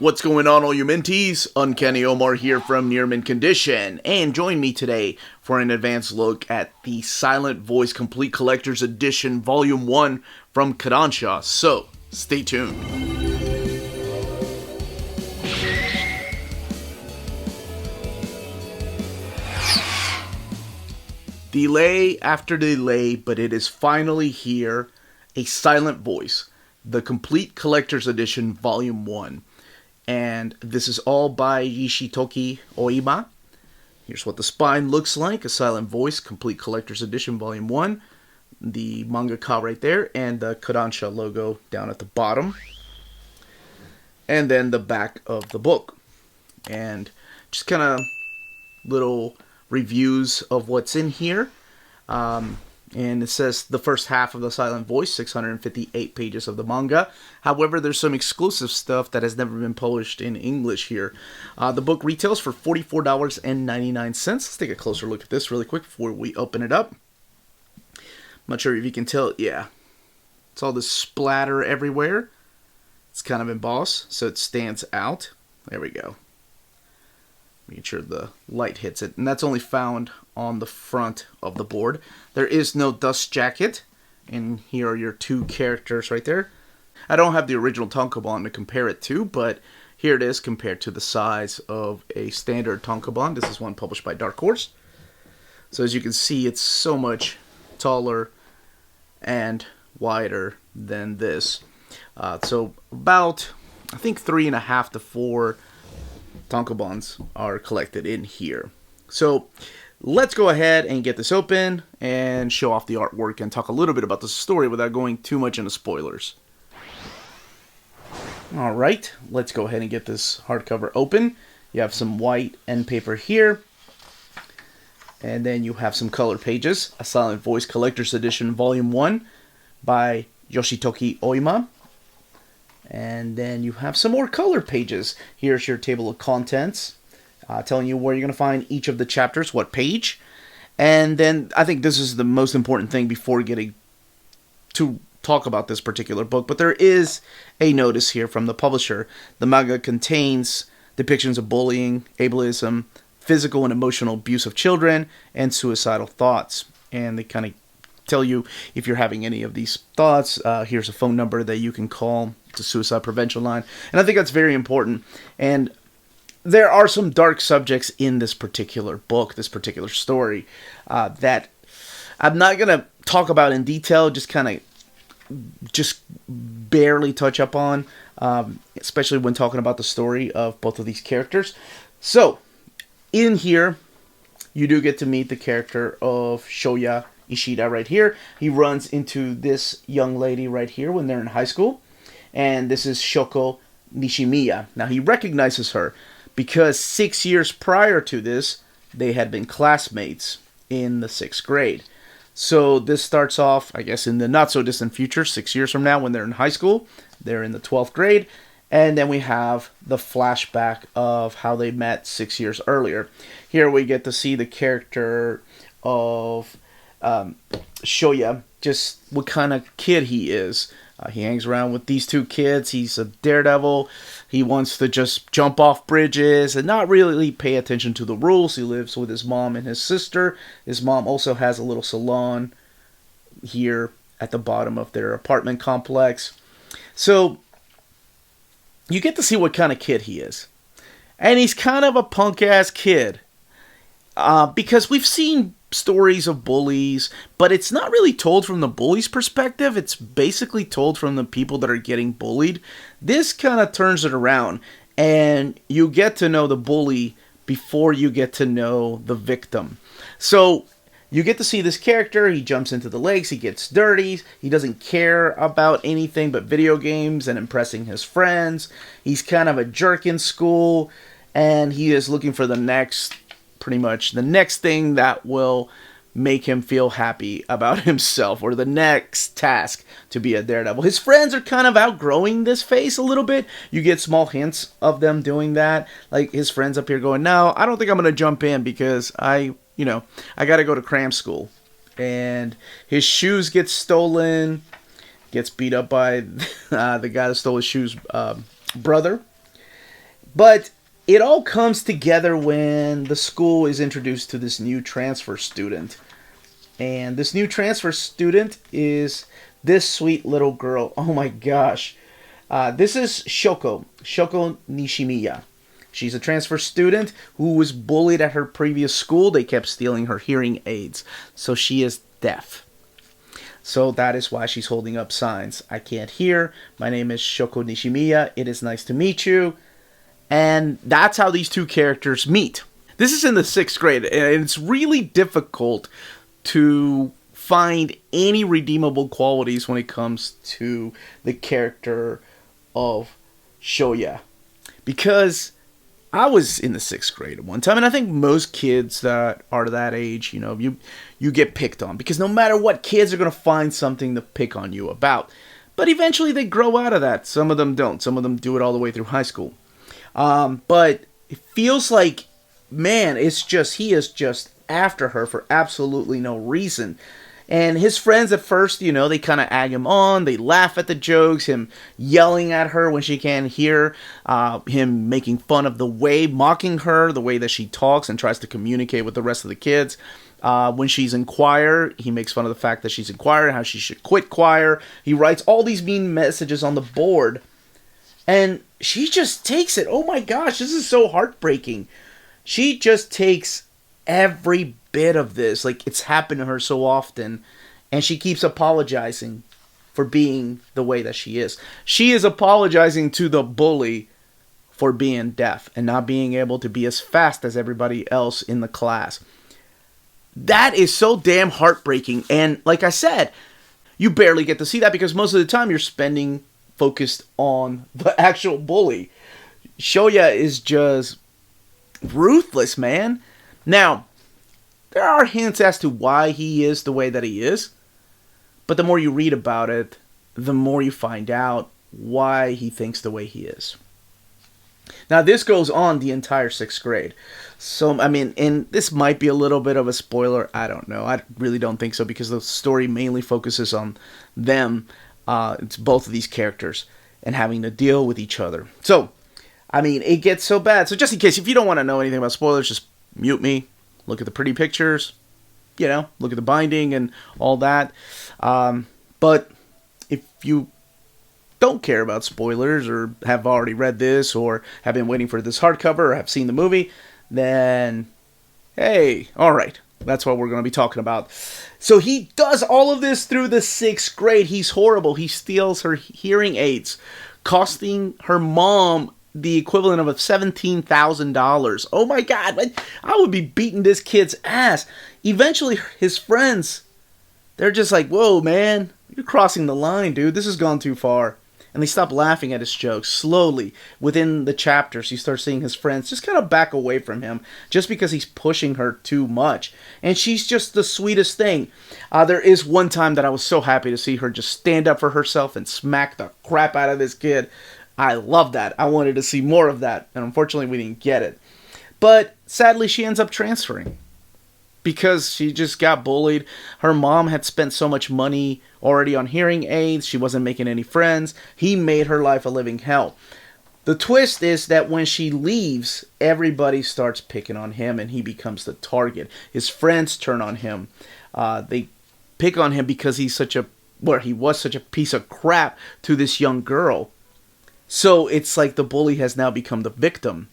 What's going on, all you Minties? Uncanny Omar here from Near Mint Condition, and join me today for an advanced look at the Silent Voice Complete Collector's Edition Volume 1 from Kodansha, so stay tuned. Delay after delay, but it is finally here, a Silent Voice, the Complete Collector's Edition Volume 1. And this is all by Yoshitoki Oima. Here's what the spine looks like. A Silent Voice, Complete Collector's Edition, Volume 1. The mangaka right there, and the Kodansha logo down at the bottom. And then the back of the book. And just kind of little reviews of what's in here. And it says the first half of the Silent Voice, 658 pages of the manga. However, there's some exclusive stuff that has never been published in English here. The book retails for $44.99. Let's take a closer look at this really quick before we open it up. I'm not sure if you can tell. Yeah, it's all this splatter everywhere. It's kind of embossed, so it stands out. There we go. Making sure the light hits it. And that's only found on the front of the board. There is no dust jacket. And here are your two characters right there. I don't have the original tankobon to compare it to, but here it is compared to the size of a standard tankobon. This is one published by Dark Horse. So as you can see, it's so much taller and wider than this. So about, I think, 3.5 to 4 tankobons are collected in here. So let's go ahead and get this open and show off the artwork and talk a little bit about the story without going too much into spoilers. Alright, let's go ahead and get this hardcover open. You have some white end paper here. And then you have some color pages. A Silent Voice Collector's Edition Volume 1 by Yoshitoki Oima. And then you have some more color pages. Here's your table of contents, telling you where you're going to find each of the chapters, what page. And then I think this is the most important thing before getting to talk about this particular book. But there is a notice here from the publisher. The manga contains depictions of bullying, ableism, physical and emotional abuse of children, and suicidal thoughts. And they kind of tell you if you're having any of these thoughts, here's a phone number that you can call. It's a suicide prevention line. And I think that's very important. And there are some dark subjects in this particular book, this particular story, that I'm not going to talk about in detail, just barely touch up on, especially when talking about the story of both of these characters. So, in here, you do get to meet the character of Shoya Ishida right here. He runs into this young lady right here when they're in high school. And this is Shoko Nishimiya. Now, he recognizes her because 6 years prior to this, they had been classmates in the 6th grade. So this starts off, I guess, in the not-so-distant future, 6 years from now when they're in high school. They're in the 12th grade. And then we have the flashback of how they met 6 years earlier. Here we get to see the character of Shoya, just what kind of kid he is. He hangs around with these two kids. He's a daredevil. He wants to just jump off bridges and not really pay attention to the rules. He lives with his mom and his sister. His mom also has a little salon here at the bottom of their apartment complex. So you get to see what kind of kid he is. And he's kind of a punk-ass kid. Because we've seen stories of bullies, but it's not really told from the bully's perspective. It's basically told from the people that are getting bullied. This kind of turns it around, and you get to know the bully before you get to know the victim. So you get to see this character. He jumps into the lakes. He gets dirty. He doesn't care about anything but video games and impressing his friends. He's kind of a jerk in school, and he is looking for pretty much the next thing that will make him feel happy about himself, or the next task to be a daredevil. His friends are kind of outgrowing this phase a little bit. You get small hints of them doing that. Like his friends up here going, no, I don't think I'm going to jump in because I got to go to cram school. And his shoes get stolen, gets beat up by the guy that stole his shoes' brother. But it all comes together when the school is introduced to this new transfer student. And this new transfer student is this sweet little girl. Oh my gosh. This is Shoko Nishimiya. She's a transfer student who was bullied at her previous school. They kept stealing her hearing aids. So she is deaf. So that is why she's holding up signs. I can't hear. My name is Shoko Nishimiya. It is nice to meet you. And that's how these two characters meet. This is in the 6th grade, and it's really difficult to find any redeemable qualities when it comes to the character of Shoya. Because I was in the 6th grade at one time, and I think most kids that are that age, you get picked on. Because no matter what, kids are going to find something to pick on you about. But eventually they grow out of that. Some of them don't. Some of them do it all the way through high school. But it feels like, man, he is just after her for absolutely no reason. And his friends at first, they kind of egg him on. They laugh at the jokes, him yelling at her when she can't hear, him making fun of mocking her, the way that she talks and tries to communicate with the rest of the kids. When she's in choir, he makes fun of the fact that she's in choir and how she should quit choir. He writes all these mean messages on the board. And she just takes it. Oh my gosh, this is so heartbreaking. She just takes every bit of this. Like, it's happened to her so often. And she keeps apologizing for being the way that she is. She is apologizing to the bully for being deaf and not being able to be as fast as everybody else in the class. That is so damn heartbreaking. And like I said, you barely get to see that because most of the time you're focused on the actual bully. Shoya is just ruthless, man. Now, there are hints as to why he is the way that he is, but the more you read about it, the more you find out why he thinks the way he is. Now, this goes on the entire 6th grade. So, and this might be a little bit of a spoiler. I don't know. I really don't think so because the story mainly focuses on them. It's both of these characters and having to deal with each other. So, it gets so bad. So just in case, if you don't want to know anything about spoilers, just mute me. Look at the pretty pictures. Look at the binding and all that. But if you don't care about spoilers or have already read this or have been waiting for this hardcover or have seen the movie, then, hey, all right. That's what we're going to be talking about. So he does all of this through the 6th grade. He's horrible. He steals her hearing aids, costing her mom the equivalent of $17,000. Oh my God, I would be beating this kid's ass. Eventually, his friends, they're just like, whoa, man, you're crossing the line, dude. This has gone too far. And they stop laughing at his jokes. Slowly, within the chapters, you start seeing his friends just kind of back away from him just because he's pushing her too much. And she's just the sweetest thing. There is one time that I was so happy to see her just stand up for herself and smack the crap out of this kid. I love that. I wanted to see more of that. And unfortunately, we didn't get it. But sadly, she ends up transferring. Because she just got bullied. Her mom had spent so much money already on hearing aids. She wasn't making any friends. He made her life a living hell. The twist is that when she leaves, everybody starts picking on him and he becomes the target. His friends turn on him. They pick on him because he was such a piece of crap to this young girl. So it's like the bully has now become the victim.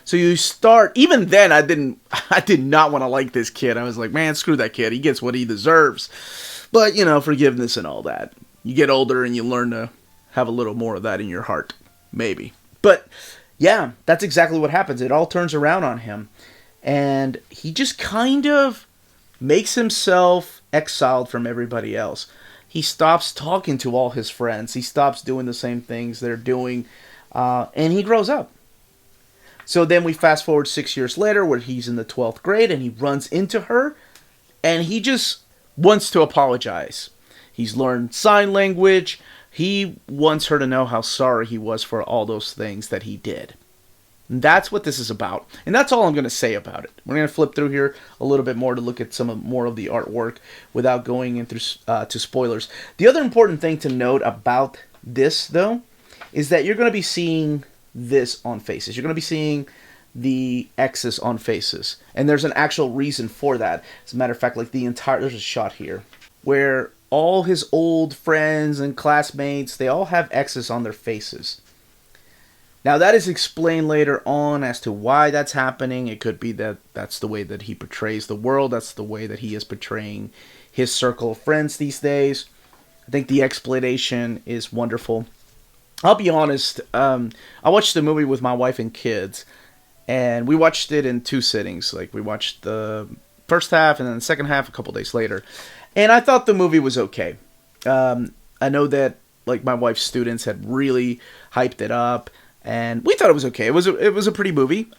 So you start, even then I did not want to like this kid. I was like, man, screw that kid. He gets what he deserves. But, forgiveness and all that. You get older and you learn to have a little more of that in your heart. Maybe. But, yeah, that's exactly what happens. It all turns around on him. And he just kind of makes himself exiled from everybody else. He stops talking to all his friends. He stops doing the same things they're doing. And he grows up. So then we fast forward 6 years later where he's in the 12th grade and he runs into her and he just wants to apologize. He's learned sign language. He wants her to know how sorry he was for all those things that he did. And that's what this is about. And that's all I'm going to say about it. We're going to flip through here a little bit more to look at more of the artwork without going into to spoilers. The other important thing to note about this, though, is that you're going to be seeing this on faces. You're going to be seeing the X's on faces. And there's an actual reason for that. As a matter of fact, like there's a shot here where all his old friends and classmates, they all have X's on their faces. Now that is explained later on as to why that's happening. It could be that that's the way that he portrays the world. That's the way that he is portraying his circle of friends these days. I think the explanation is wonderful. I'll be honest, I watched the movie with my wife and kids, and we watched it in 2 sittings. Like, we watched the first half and then the second half a couple days later. And I thought the movie was okay. I know that, like, my wife's students had really hyped it up, and we thought it was okay. It was a pretty movie.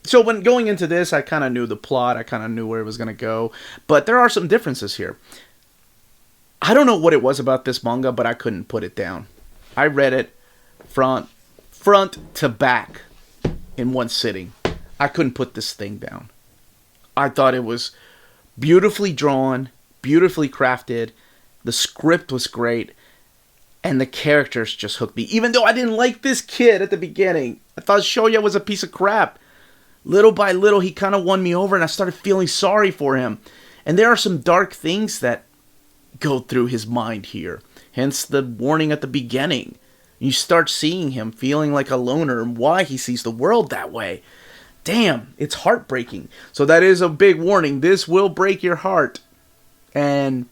So when going into this, I kind of knew the plot. I kind of knew where it was going to go. But there are some differences here. I don't know what it was about this manga, but I couldn't put it down. I read it front to back in 1 sitting. I couldn't put this thing down. I thought it was beautifully drawn, beautifully crafted. The script was great. And the characters just hooked me. Even though I didn't like this kid at the beginning. I thought Shoya was a piece of crap. Little by little, he kind of won me over, and I started feeling sorry for him. And there are some dark things that go through his mind here. Hence the warning at the beginning. You start seeing him feeling like a loner and why he sees the world that way. Damn, it's heartbreaking. So that is a big warning. This will break your heart. And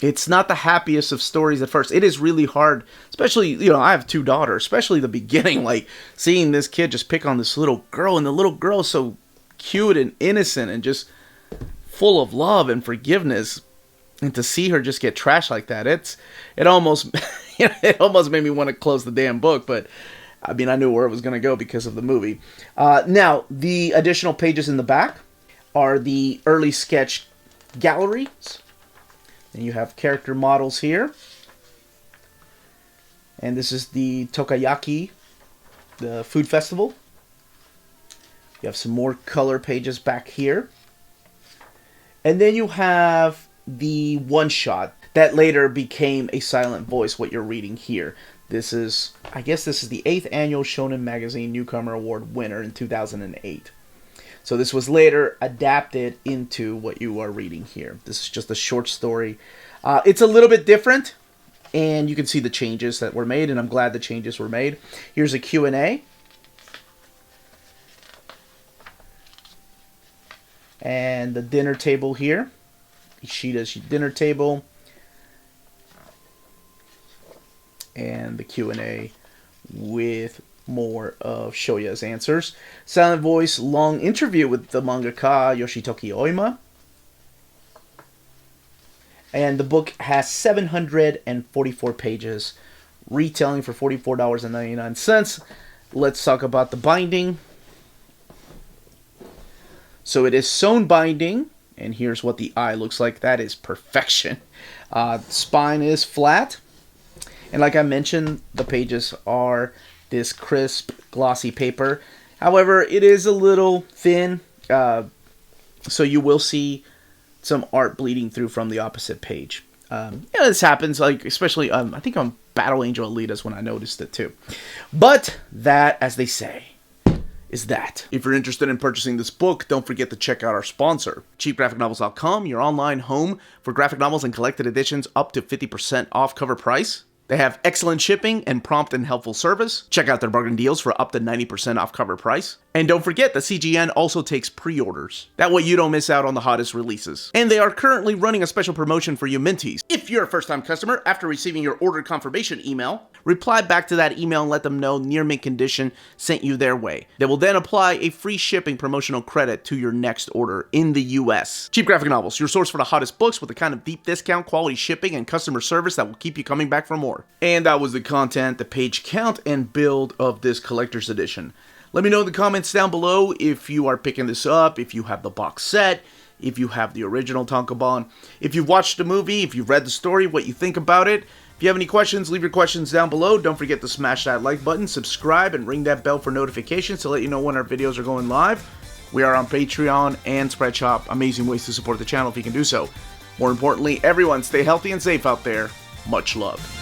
it's not the happiest of stories at first. It is really hard, especially, I have 2 daughters, especially the beginning, like seeing this kid just pick on this little girl, and the little girl is so cute and innocent and just full of love and forgiveness. And to see her just get trashed like that, it almost it almost made me want to close the damn book. But I mean, I knew where it was going to go because of the movie. Now, the additional pages in the back are the early sketch galleries. And you have character models here. And this is the Tokayaki, the food festival. You have some more color pages back here. And then you have the one-shot that later became a silent voice, what you're reading here. This is, I guess this is the 8th annual Shonen Magazine Newcomer Award winner in 2008. So this was later adapted into what you are reading here. This is just a short story. It's a little bit different, and you can see the changes that were made, and I'm glad the changes were made. Here's a Q&A. And the dinner table here. Ishida's dinner table. And the Q&A with more of Shoya's answers. Silent voice, long interview with the mangaka Yoshitoki Oima. And the book has 744 pages, retailing for $44.99. Let's talk about the binding. So it is sewn binding, and here's what the eye looks like. That is perfection. Spine is flat, and like I mentioned, the pages are this crisp, glossy paper. However, it is a little thin, so you will see some art bleeding through from the opposite page. This happens, like especially I think on Battle Angel Alita's when I noticed it too. But that, as they say, is that. If you're interested in purchasing this book, don't forget to check out our sponsor, cheapgraphicnovels.com, your online home for graphic novels and collected editions up to 50% off cover price. They have excellent shipping and prompt and helpful service. Check out their bargain deals for up to 90% off cover price. And don't forget that CGN also takes pre-orders. That way you don't miss out on the hottest releases. And they are currently running a special promotion for you Minties. If you're a first-time customer, after receiving your order confirmation email, reply back to that email and let them know Near Mint Condition sent you their way. They will then apply a free shipping promotional credit to your next order in the US. Cheap Graphic Novels, your source for the hottest books with the kind of deep discount, quality shipping, and customer service that will keep you coming back for more. And that was the content, the page count, and build of this collector's edition. Let me know in the comments down below if you are picking this up, if you have the box set, if you have the original tankobon, if you've watched the movie, if you've read the story, what you think about it. If you have any questions, leave your questions down below. Don't forget to smash that like button, subscribe, and ring that bell for notifications to let you know when our videos are going live. We are on Patreon and Spreadshop. Amazing ways to support the channel if you can do so. More importantly, everyone stay healthy and safe out there. Much love.